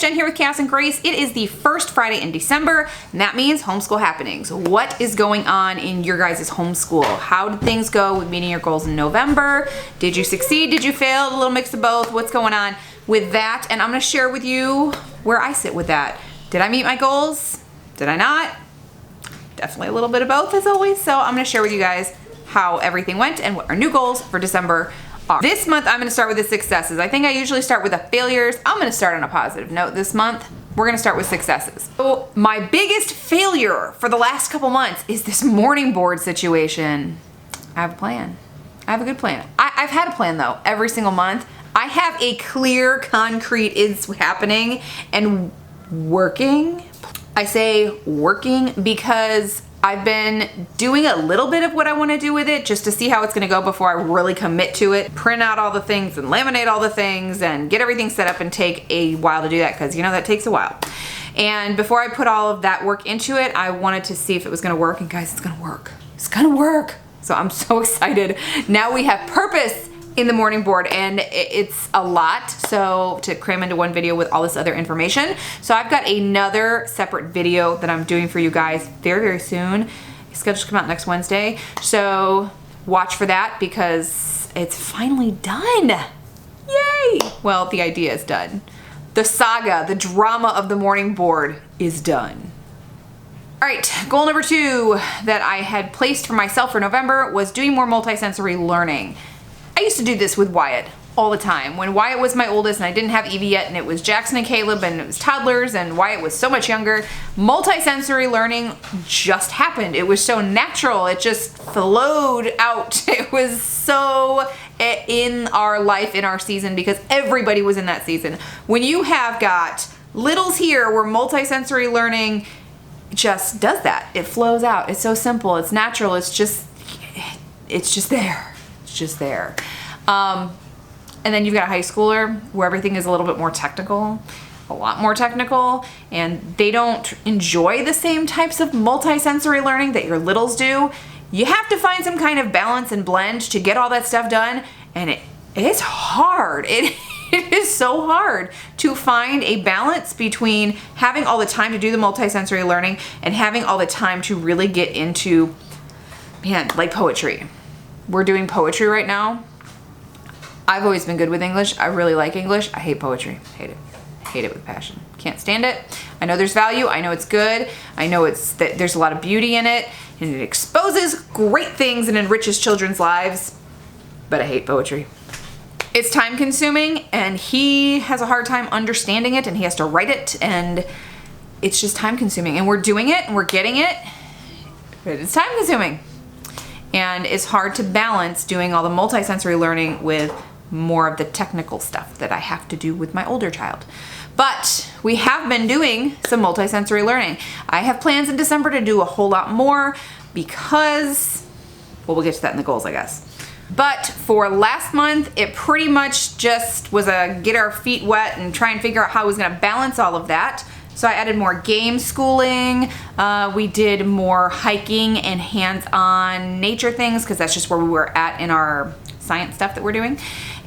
Jen here with Chaos and Grace. It is the first Friday in December, and that means homeschool happenings. What is going on in your guys' homeschool? How did things go with meeting your goals in November? Did you succeed? Did you fail? A little mix of both. What's going on with that? And I'm gonna share with you where I sit with that. Did I meet my goals? Did I not? Definitely a little bit of both as always. So I'm gonna share with you guys how everything went and what our new goals for December are. This month, I'm gonna start with the successes. I think I usually start with the failures. I'm gonna start on a positive note this month. We're gonna start with successes. So my biggest failure for the last couple months is this morning board situation. I have a plan. I have a good plan. I've had a plan though, every single month. I have a clear, concrete, it's happening and working. I say working because I've been doing a little bit of what I want to do with it just to see how it's going to go before I really commit to it. Print out all the things and laminate all the things and get everything set up and take a while to do that because you know that takes a while. And before I put all of that work into it, I wanted to see if it was going to work, and guys, it's going to work. It's going to work. So I'm so excited. Now we have purpose in the morning board, and it's a lot so to cram into one video with all this other information. So I've got another separate video that I'm doing for you guys very soon. It's scheduled to come out next Wednesday, so watch for that because it's finally done. Yay! Well, the idea is done. The saga, the drama of the morning board is done. All right, goal number 2 that I had placed for myself for November was doing more multisensory learning. I used to do this with Wyatt all the time. When Wyatt was my oldest and I didn't have Evie yet, and it was Jackson and Caleb and it was toddlers and Wyatt was so much younger, multisensory learning just happened. It was so natural. It just flowed out. It was so in our life, in our season, because everybody was in that season. When you have got littles here where multisensory learning just does that. It flows out. It's so simple. It's natural. It's just there. Just there. And then you've got a high schooler where everything is a little bit more technical, a lot more technical, and they don't enjoy the same types of multisensory learning that your littles do. You have to find some kind of balance and blend to get all that stuff done, and it's hard. It is so hard to find a balance between having all the time to do the multisensory learning and having all the time to really get into, man, like poetry. We're doing poetry right now. I've always been good with English. I really like English. I hate poetry. Hate it. Hate it with passion. Can't stand it. I know there's value. I know it's good. I know that there's a lot of beauty in it, and it exposes great things and enriches children's lives, but I hate poetry. It's time consuming, and he has a hard time understanding it, and he has to write it, and it's just time consuming, and we're doing it and we're getting it, but it's time consuming. And it's hard to balance doing all the multisensory learning with more of the technical stuff that I have to do with my older child. But we have been doing some multisensory learning. I have plans in December to do a whole lot more because, well, we'll get to that in the goals, I guess. But for last month, it pretty much just was a get our feet wet and try and figure out how I was gonna balance all of that. So I added more game schooling. We did more hiking and hands-on nature things because that's just where we were at in our science stuff that we're doing.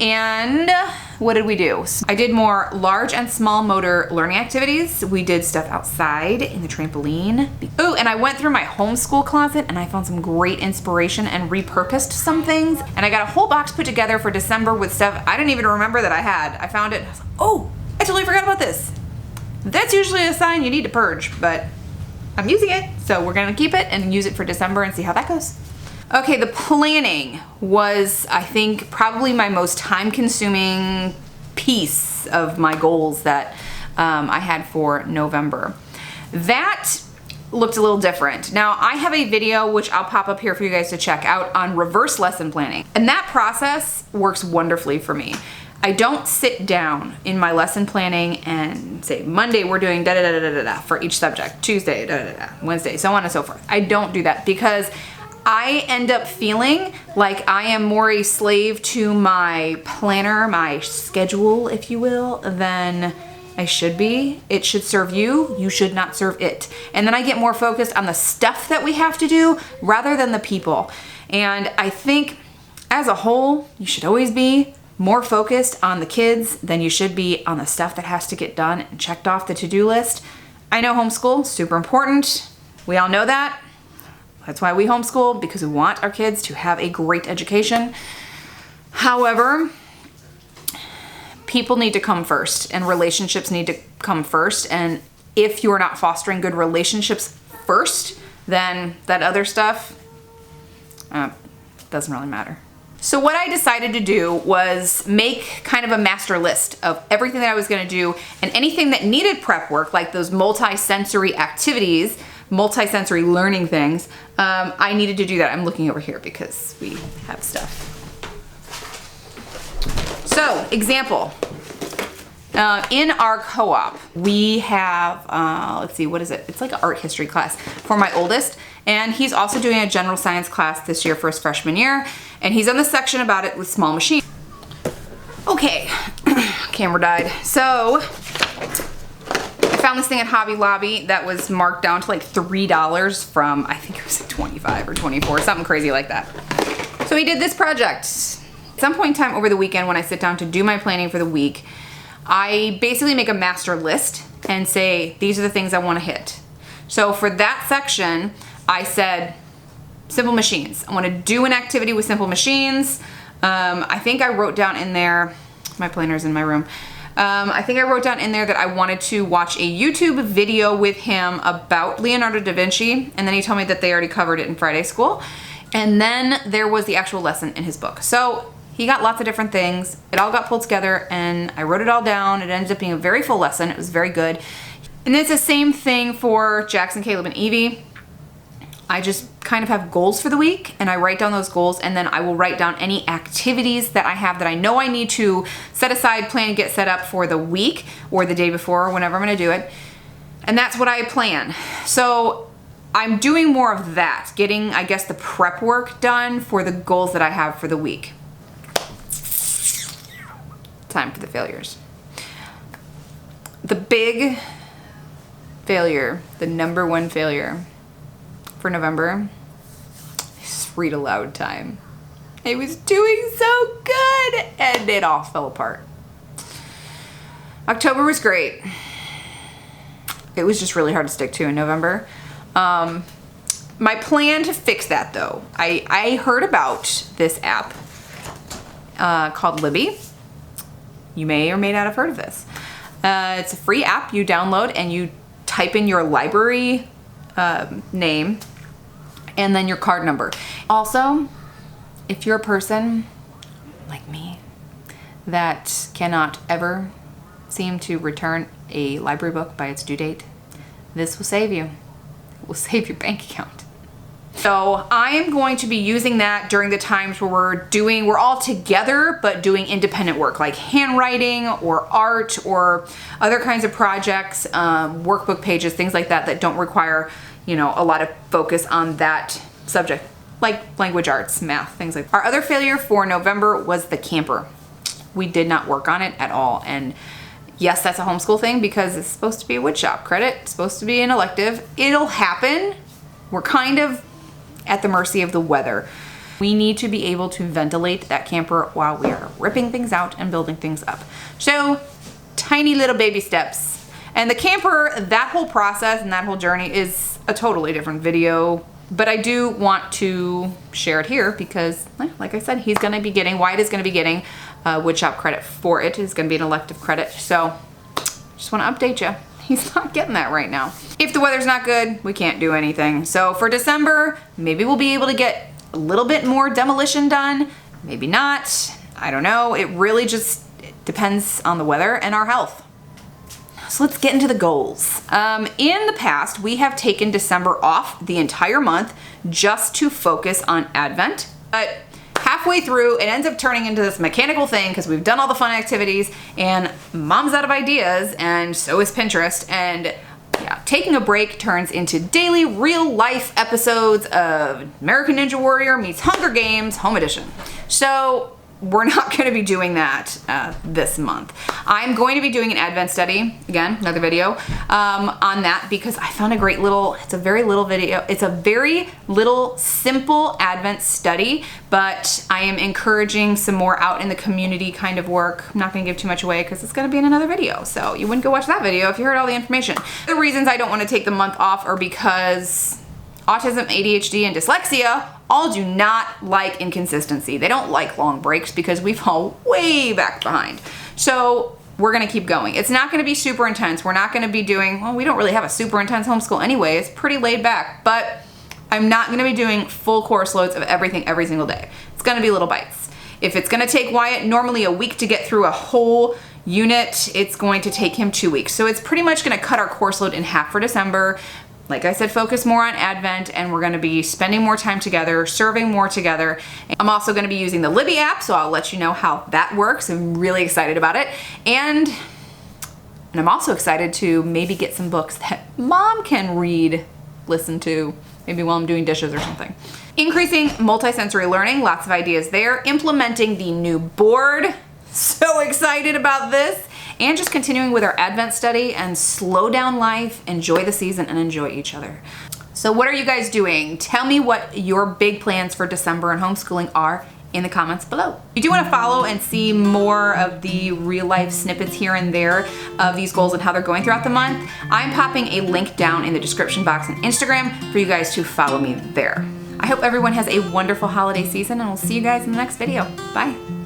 And what did we do? I did more large and small motor learning activities. We did stuff outside in the trampoline. Oh, and I went through my homeschool closet and I found some great inspiration and repurposed some things. And I got a whole box put together for December with stuff I didn't even remember that I had. I found it and I was like, oh, I totally forgot about this. That's usually a sign you need to purge, but I'm using it, so we're gonna keep it and use it for December and see how that goes. Okay, the planning was, I think, probably my most time-consuming piece of my goals that I had for November. That looked a little different. Now, I have a video, which I'll pop up here for you guys to check out, on reverse lesson planning, and that process works wonderfully for me. I don't sit down in my lesson planning and say, Monday we're doing da-da-da-da-da-da for each subject, Tuesday, da-da-da-da, Wednesday, so on and so forth. I don't do that because I end up feeling like I am more a slave to my planner, my schedule, if you will, than I should be. It should serve you. You should not serve it. And then I get more focused on the stuff that we have to do rather than the people. And I think as a whole, you should always be more focused on the kids than you should be on the stuff that has to get done and checked off the to-do list. I know homeschool, super important. We all know that. That's why we homeschool, because we want our kids to have a great education. However, people need to come first and relationships need to come first. And if you're not fostering good relationships first, then that other stuff doesn't really matter. So what I decided to do was make kind of a master list of everything that I was gonna do, and anything that needed prep work, like those multi-sensory activities, multi-sensory learning things, I needed to do that. I'm looking over here because we have stuff. So, example. In our co-op, we have, let's see, what is it? It's like an art history class for my oldest, and he's also doing a general science class this year for his freshman year, and he's on the section about it with small machines. Okay, camera died. So, I found this thing at Hobby Lobby that was marked down to like $3 from, I think it was like 25 or 24, something crazy like that. So he did this project. At some point in time over the weekend when I sit down to do my planning for the week, I basically make a master list and say, these are the things I want to hit. So for that section, I said, simple machines. I want to do an activity with simple machines. I think I wrote down in there, my planner's in my room. I think I wrote down in there that I wanted to watch a YouTube video with him about Leonardo da Vinci. And then he told me that they already covered it in Friday school. And then there was the actual lesson in his book. So he got lots of different things. It all got pulled together and I wrote it all down. It ended up being a very full lesson. It was very good. And it's the same thing for Jackson, Caleb, and Evie. I just kind of have goals for the week and I write down those goals, and then I will write down any activities that I have that I know I need to set aside, plan, and get set up for the week or the day before or whenever I'm gonna do it. And that's what I plan. So I'm doing more of that, getting, I guess, the prep work done for the goals that I have for the week. Time for the failures. The big failure, the number one failure for November is read aloud time. I was doing so good and it all fell apart. October was great. It was just really hard to stick to in November. My plan to fix that though, I heard about this app called Libby. You may or may not have heard of this. It's a free app you download and you type in your library name and then your card number. Also, if you're a person like me that cannot ever seem to return a library book by its due date, this will save you. It will save your bank account. So I am going to be using that during the times where we're all together, but doing independent work like handwriting or art or other kinds of projects, workbook pages, things like that that don't require, you know, a lot of focus on that subject, like language arts, math, things like that. Our other failure for November was the camper. We did not work on it at all. And yes, that's a homeschool thing because it's supposed to be a woodshop credit. It's supposed to be an elective. It'll happen. We're kind of at the mercy of the weather. We need to be able to ventilate that camper while we are ripping things out and building things up. So, tiny little baby steps. And the camper, that whole process and that whole journey is a totally different video, but I do want to share it here because, like I said, Wyatt is gonna be getting woodshop credit for it. It's gonna be an elective credit. So, just wanna update you. He's not getting that right now. If the weather's not good, we can't do anything. So for December, maybe we'll be able to get a little bit more demolition done. Maybe not. I don't know. It really just depends on the weather and our health. So let's get into the goals. In the past, we have taken December off the entire month just to focus on Advent. But halfway through, it ends up turning into this mechanical thing because we've done all the fun activities and Mom's out of ideas and so is Pinterest. And yeah, taking a break turns into daily real life episodes of American Ninja Warrior meets Hunger Games Home Edition. So we're not going to be doing that this month. I'm going to be doing an Advent study, again, another video on that, because I found a great little, it's a very little video. It's a very little simple Advent study, but I am encouraging some more out in the community kind of work. I'm not going to give too much away because it's going to be in another video. So you wouldn't go watch that video if you heard all the information. The reasons I don't want to take the month off are because autism, ADHD, and dyslexia all do not like inconsistency. They don't like long breaks because we fall way back behind. So we're gonna keep going. It's not gonna be super intense. We're not gonna be doing, well, we don't really have a super intense homeschool anyway. It's pretty laid back, but I'm not gonna be doing full course loads of everything every single day. It's gonna be little bites. If it's gonna take Wyatt normally a week to get through a whole unit, it's going to take him 2 weeks. So it's pretty much gonna cut our course load in half for December. Like I said, focus more on Advent, and we're gonna be spending more time together, serving more together. I'm also gonna be using the Libby app, so I'll let you know how that works. I'm really excited about it. And I'm also excited to maybe get some books that Mom can read, listen to, maybe while I'm doing dishes or something. Increasing multisensory learning, lots of ideas there. Implementing the new board, so excited about this. And just continuing with our Advent study and slow down life, enjoy the season, and enjoy each other. So what are you guys doing? Tell me what your big plans for December and homeschooling are in the comments below. If you do want to follow and see more of the real life snippets here and there of these goals and how they're going throughout the month, I'm popping a link down in the description box on Instagram for you guys to follow me there. I hope everyone has a wonderful holiday season, and we'll see you guys in the next video. Bye.